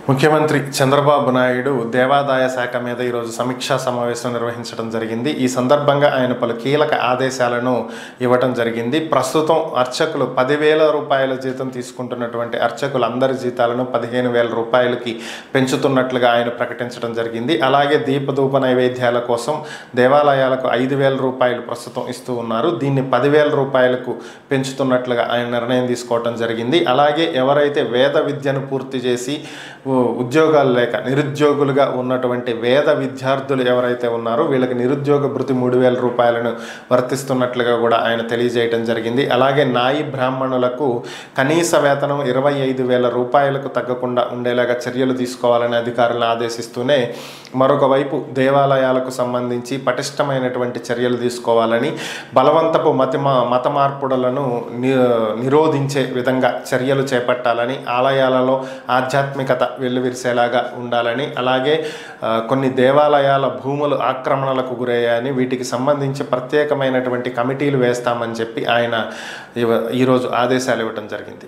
ముఖ్యమంత్రి చంద్రబాబు నాయుడు దేవాదాయ శాఖ మీద ఈరోజు సమీక్షా సమావేశం నిర్వహించడం జరిగింది. ఈ సందర్భంగా ఆయన పలు కీలక ఆదేశాలను ఇవ్వడం జరిగింది. ప్రస్తుతం అర్చకులు 10,000 రూపాయల జీతం తీసుకుంటున్నటువంటి అర్చకులందరి జీతాలను 15,000 రూపాయలకి పెంచుతున్నట్లుగా ఆయన ప్రకటించడం జరిగింది. అలాగే దీపధూప నైవేద్యాల కోసం దేవాలయాలకు 5,000 రూపాయలు ప్రస్తుతం ఇస్తూ ఉన్నారు. దీన్ని 10,000 రూపాయలకు పెంచుతున్నట్లుగా ఆయన నిర్ణయం తీసుకోవడం జరిగింది. అలాగే ఎవరైతే వేద విద్యను పూర్తి చేసి ఉద్యోగాలు లేక నిరుద్యోగులుగా ఉన్నటువంటి వేద విద్యార్థులు ఎవరైతే ఉన్నారో వీళ్ళకి నిరుద్యోగ భృతి 3,000 రూపాయలను వర్తిస్తున్నట్లుగా కూడా ఆయన తెలియజేయడం జరిగింది. అలాగే నాయి బ్రాహ్మణులకు కనీస వేతనం 25,000 రూపాయలకు తగ్గకుండా ఉండేలాగా చర్యలు తీసుకోవాలని అధికారులను ఆదేశిస్తూనే మరొక వైపు దేవాలయాలకు సంబంధించి పటిష్టమైనటువంటి చర్యలు తీసుకోవాలని, బలవంతపు మత మార్పుడులను నిరోధించే విధంగా చర్యలు చేపట్టాలని, ఆలయాలలో ఆధ్యాత్మికత వెల్లువిరిసేలాగా ఉండాలని, అలాగే కొన్ని దేవాలయాల భూములు ఆక్రమణలకు గురయ్యాయని, వీటికి సంబంధించి ప్రత్యేకమైనటువంటి కమిటీలు వేస్తామని చెప్పి ఆయన ఈరోజు ఆదేశాలు ఇవ్వడం జరిగింది.